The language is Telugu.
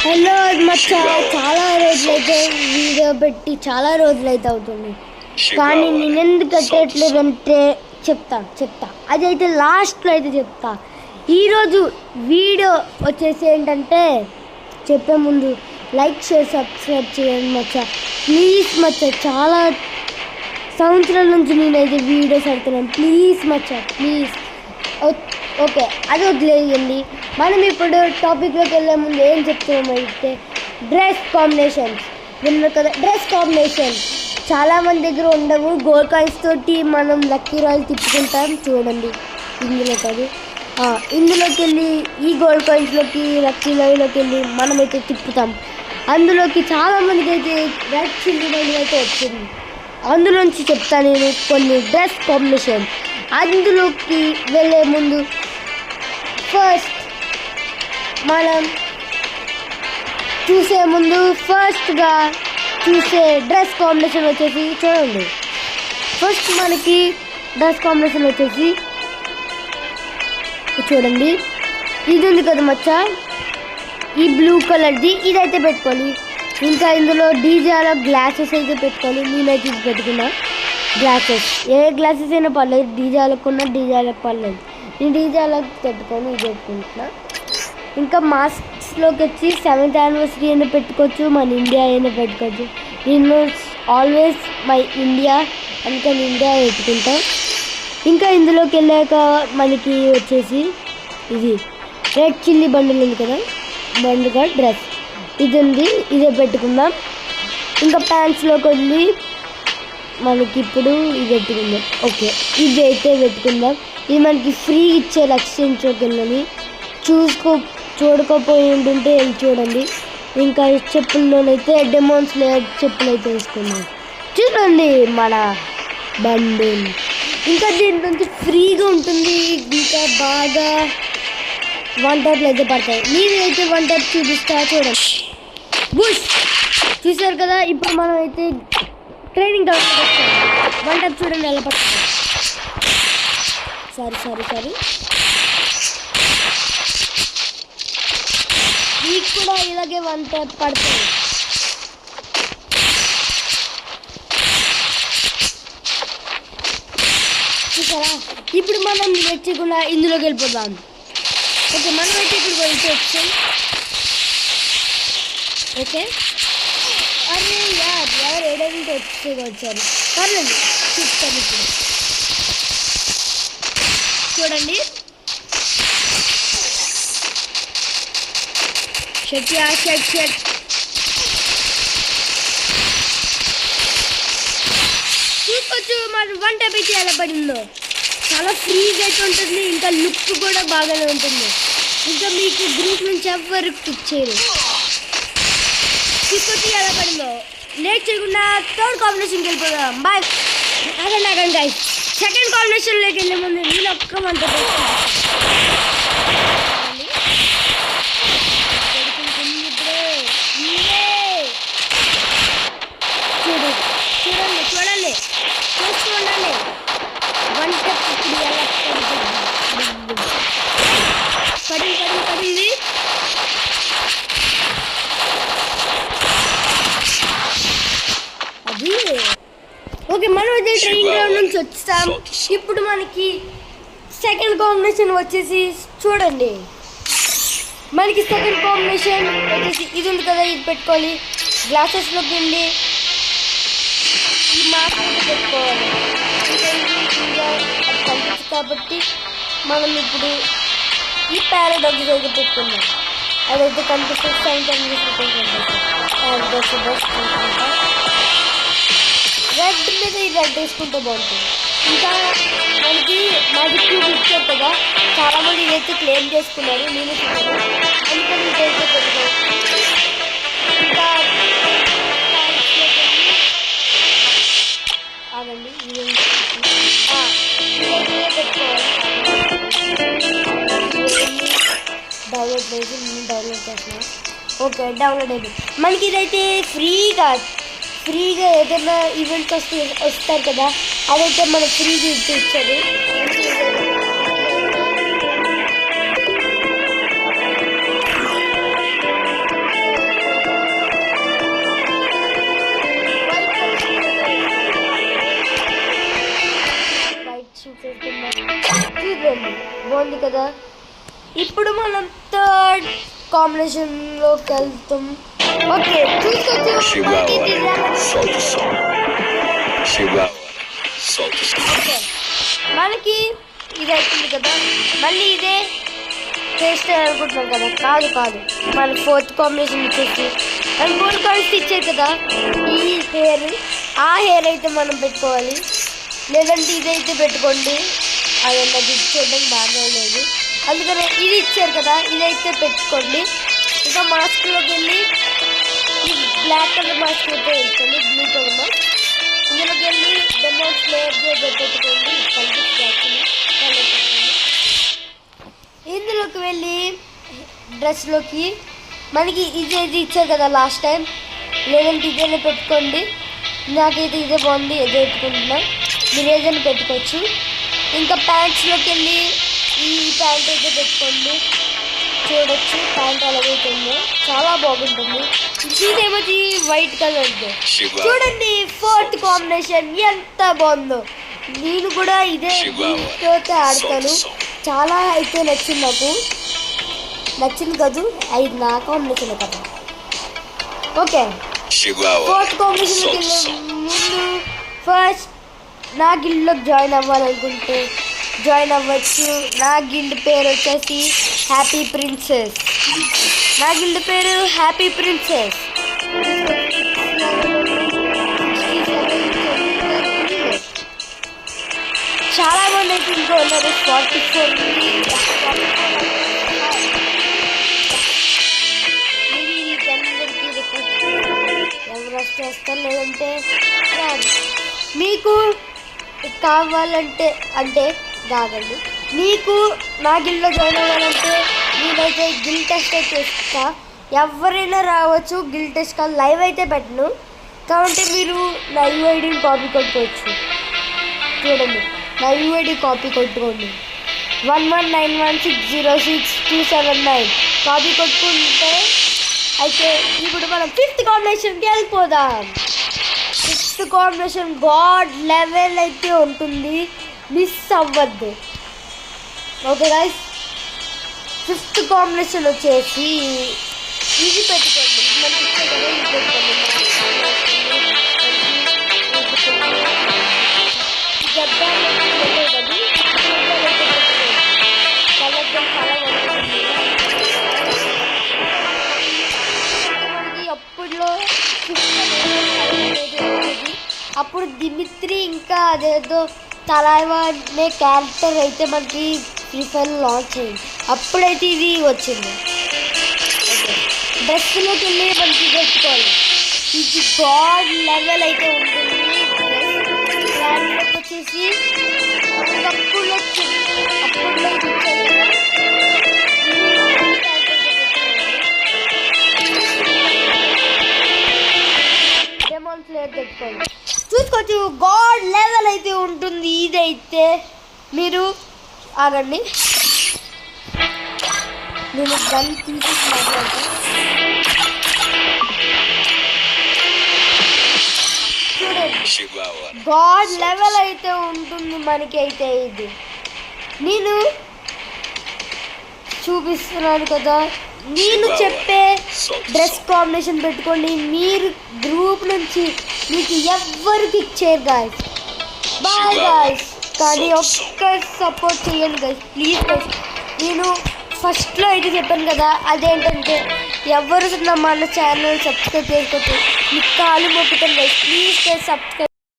హలో మచ్చా, చాలా రోజులైతే వీడియో పెట్టి చాలా రోజులైతే అవుతుంది, కానీ నేను ఎందుకు కట్టట్లేదంటే చెప్తా అదైతే లాస్ట్లో అయితే చెప్తా. ఈరోజు వీడియో వచ్చేసి ఏంటంటే, చెప్పే ముందు లైక్ షేర్ సబ్స్క్రైబ్ చేయండి మచ్చా, ప్లీజ్ మచ్చా. చాలా సంవత్సరాల నుంచి నేనైతే వీడియోస్ పెడుతున్నాను, ప్లీజ్ మచ్చా ప్లీజ్. ఓకే, అది వదిలేయండి. మనం ఇప్పుడు టాపిక్లోకి వెళ్ళే ముందు ఏం చెప్తున్నామైతే, డ్రెస్ కాంబినేషన్స్ విన్నారు కదా. డ్రెస్ కాంబినేషన్ చాలామంది దగ్గర ఉండవు. గోల్డ్ కాయిన్స్ తోటి మనం లక్కీ రాయల్ తిప్పుకుంటాం చూడండి. ఇందులోకి వెళ్ళి ఈ గోల్డ్ కాయిన్స్లోకి లక్కీ రాయల్లోకి వెళ్ళి మనమైతే తిప్పుతాం. అందులోకి చాలామందికి అయితే రెడ్ చిల్లీ మైండ్ అయితే వచ్చింది. అందులోంచి చెప్తాను నేను కొన్ని డ్రెస్ కాంబినేషన్. అందులోకి వెళ్ళే ముందు ఫస్ట్ మనం ఫస్ట్గా చూసే డ్రెస్ కాంబినేషన్ వచ్చేసి చూడండి. ఫస్ట్ మనకి డ్రెస్ కాంబినేషన్ వచ్చేసి చూడండి, ఇది ఉంది కదా మచ్చా, ఈ బ్లూ కలర్ది ఇదైతే పెట్టుకోవాలి. ఇంకా ఇందులో డీజేలో గ్లాసెస్ అయితే పెట్టుకోవాలి. నేనైతే ఇది పెట్టుకున్నా గ్లాసెస్. ఏ గ్లాసెస్ అయినా పర్లేదు, డీజేలకు ఉన్న డీజేలకు పర్లేదు. నేను డీజేలకు పెట్టుకొని ఇది పెట్టుకుంటున్నా. ఇంకా మాస్క్స్లోకి వచ్చి 7th యానివర్సరీ అయినా పెట్టుకోవచ్చు, మన ఇండియా అయినా పెట్టుకోవచ్చు. నేను ఆల్వేస్ మై ఇండియా అందుకని ఇండియా పెట్టుకుంటాం. ఇంకా ఇందులోకి వెళ్ళాక మనకి వచ్చేసి ఇది రెడ్ చిల్లీ బండిల్ ఉంది కదా, బండిగా డ్రెస్ ఇది ఉంది, ఇదే పెట్టుకుందాం. ఇంకా ప్యాంట్స్లోకి వెళ్ళి మనకి ఇప్పుడు ఇది పెట్టుకుందాం. ఓకే, ఇది అయితే పెట్టుకుందాం. ఇది మనకి ఫ్రీ ఇచ్చే ఎక్స్చేంజ్లోకి వెళ్ళని చూడకపోయి ఉంటుంటే వెళ్ళి చూడండి. ఇంకా చెప్పుల్లోనైతే డెమోన్స్ లేయర్ చెప్పులు అయితే వేసుకున్నాం. చూడండి మన బండిల్. ఇంకా దీని నుంచి ఫ్రీగా ఉంటుంది. ఇంకా బాగా 1 టైప్లో అయితే పడతాయి. నేనైతే 1 టైప్ చూపిస్తా చూడండి. బుష్ చూసారు కదా. ఇప్పుడు మనం అయితే ట్రైనింగ్ గ్రౌండ్కి వచ్చాం. 1 టైప్ చూడండి ఎలా పడుతుంది. సారీ మీకు కూడా ఇలాగే 1 టైప్ పడుతుంది. చూసారా. ఇప్పుడు మనం వచ్చకుండా ఇందులోకి వెళ్ళిపోదాం. ఓకే, మనం అయితే ఇప్పుడు వచ్చాం. ఓకే, అరే ఎవరు ఏడాదికి వచ్చారు పర్లేదు చూస్తాను. ఇప్పుడు చూడండి, షెట్ చూసుకోవచ్చు. మరి 1 టైప్ అయితే ఎలా పడిందో, చాలా ఫ్రీగా అయితే ఉంటుంది. ఇంకా లుక్ కూడా బాగానే ఉంటుంది. ఇంకా మీకు గ్రూప్ నుంచి ఎవరు పిక్ చేయరు. చూసుకోవచ్చు ఎలా పడిందో. లేట్ చేయకుండా థర్డ్ కాంబినేషన్కి వెళ్ళిపోదాం. బాయ్ ఆగండి గైస్. సెకండ్ కాంబినేషన్లోకి వెళ్ళే ముందు నేను ఒక్క మంట చూడండి చూస్తూ ఉండండి. 1 టైప్ ఇప్పుడు ఎలా పడింది. అది ఓకే, మనం అయితే ట్రైనింగ్ గ్రౌండ్ నుంచి వచ్చాం. ఇప్పుడు మనకి సెకండ్ కాంబినేషన్ వచ్చేసి చూడండి. మనకి సెకండ్ కాంబినేషన్ వచ్చేసి ఇది ఉంది కదా, ఇది పెట్టుకోవాలి. గ్లాసెస్లోకి వెళ్ళి ఈ మాస్క్ పెట్టుకోవాలి. అది కనిపించదు కాబట్టి మనం ఇప్పుడు ఈ పారాడాక్స్ అయితే పెట్టుకుందాం. అదైతే కనిపిస్తుంది. 7th యానివర్సరీ రెడ్ మీద ఈ రెడ్ వేసుకుంటే బాగుంటుంది. ఇంకా మనకి మ్యాజిక్ క్యూబ్ ఇచ్చారు కదా, చాలామంది ఇదైతే క్లెయిమ్ చేసుకున్నారు. నేను చూసాను, అందుకని ఇదైతే పెట్టుకోవచ్చు. ఇంకా ఆగండి, డౌన్లోడ్ చేసి నేను డౌన్లోడ్ చేస్తున్నాను. ఓకే, డౌన్లోడ్ అయిపోయింది. మనకి ఇదైతే ఫ్రీగా ఏదైనా ఈవెంట్స్ వస్తారు కదా, అదైతే మనకు ఫ్రీగా ఇచ్చారు. కదా. ఇప్పుడు మనం థర్డ్ కాంబినేషన్లోకి వెళ్తాం. ఓకే మనకి ఇది అవుతుంది కదా. మళ్ళీ ఇదే టేస్ట్ అనుకుంటున్నాం కదా. కాదు మన ఫోర్త్ కాంబినేషన్ ఇచ్చేసి మనం గోల్డ్ కాయిన్స్ ఇచ్చేది కదా. ఈ హెయిర్ ఆ హెయిర్ అయితే మనం పెట్టుకోవాలి, లేదంటే ఇదైతే పెట్టుకోండి. అదన్నది ఇచ్చేయడం బాగా లేదు, అందుకని ఇది ఇచ్చారు కదా, ఇదైతే పెట్టుకోండి. ఇంకా మాస్క్లోకి వెళ్ళి ఈ బ్లాక్ కలర్ మాస్క్ అయితే వేసుకోండి, బ్లూ కలర్ మాస్క్. ఇందులోకి వెళ్ళి డెమో ఫ్లేర్ పెట్టుకోండి, ఇందులోకి వెళ్ళి డ్రెస్లోకి మనకి ఇది ఇచ్చారు కదా లాస్ట్ టైం, లేదంటే ఇదేనే పెట్టుకోండి. నాకైతే ఇదే బాగుంది, ఇదే పెట్టుకుంటున్నా, మీరు ఏదైనా పెట్టుకోవచ్చు. ఇంకా ప్యాంట్స్లోకి వెళ్ళి ఈ ప్యాంట్ అయితే పెట్టుకోండి. చూడొచ్చు ప్యాంట్ అలాగైతే ఉందో, చాలా బాగుంటుంది. ఇదేమో వైట్ కలర్ చూడండి. ఫోర్త్ కాంబినేషన్ ఎంత బాగుందో. నేను కూడా ఇదే అయితే ఆడతాను. చాలా అయితే నచ్చింది నాకు, నచ్చింది కాదు, అది నా కాంబినేషన్ కదా. ఓకే ఫోర్త్ కాంబినేషన్కి వెళ్ళే ముందు ఫస్ట్ నా గిల్డ్లోకి జాయిన్ అవ్వాలనుకుంటే జాయిన్ అవ్వచ్చు. నా గిల్డ్ పేరు వచ్చేసి హ్యాపీ ప్రిన్సెస్. నా గిల్డ్ పేరు హ్యాపీ ప్రిన్సెస్. చాలా మంది అయితే ఇంకా ఉన్నారు. 44 ఎవరు వస్తారు, లేదంటే మీకు కావాలంటే అంటే రాగండి. మీకు నా గిల్డ్లో జాయిన్ అవ్వాలంటే నేనైతే గిల్ టెస్ట్ అయితే ఇస్తా. ఎవరైనా రావచ్చు. గిల్ టెస్ట్ కాదు, లైవ్ అయితే పెట్టను కాబట్టి మీరు నా యూఐడిని కాపీ కొట్టుకోవచ్చు. చూడండి, నా యూఐడి కాపీ కొట్టుకోండి. 1191606279 కాపీ కొట్టుకుంటే అయితే ఇప్పుడు మనం 5th కాంబినేషన్కి వెళ్ళిపోదాం. 5th కాంబినేషన్ గాడ్ లెవెల్ అయితే ఉంటుంది, మిస్ అవ్వద్దు. ఓకే గైస్, 5th కాంబినేషన్ వచ్చేసి ఇది పెట్టుకోండి. మనకి ఇది పెట్టుకోండి. అప్పుడులో అప్పుడు దిమిత్రి ఇంకా అదేదో తలైవా అనే క్యారెక్టర్ అయితే మనకి ఫ్రీ ఫైర్ లాంచ్ అయింది. అప్పుడైతే ఇది వచ్చింది. డ్రెస్లోకి వెళ్ళి మనకి పెట్టుకోవాలి. ఇది గాడ్ లెవెల్ అయితే ఉంటుంది. వచ్చేసి అప్పుడులో ఇది ఇచ్చారు. పెట్టుకోండి, చూసుకోవచ్చు. గాడ్ లెవెల్ అయితే ఉంటుంది. ఇదైతే మీరు ఆగండి, నేను గన్ తీసి మాట్లాడతాను. చూడండి, గాడ్ లెవెల్ అయితే ఉంటుంది మనకి. అయితే ఇది నేను చూపిస్తున్నాను కదా. నేను చెప్పే డ్రెస్ కాంబినేషన్ పెట్టుకోండి. మీరు గ్రూప్ నుంచి మీకు ఎవ్వరికి ఇచ్చారు గాయస్. బాయ్ గాయస్, కానీ ఒక్క సపోర్ట్ చేయండి గైస్, ప్లీజ్ గైస్. నేను ఫస్ట్లో అయితే చెప్పాను కదా, అదేంటంటే ఎవరు మన ఛానల్ సబ్స్క్రైబ్ చేసుకోవచ్చు. మీకు కాలు మొక్కుతాను గైస్, ప్లీజ్ గైస్ సబ్స్క్రైబ్.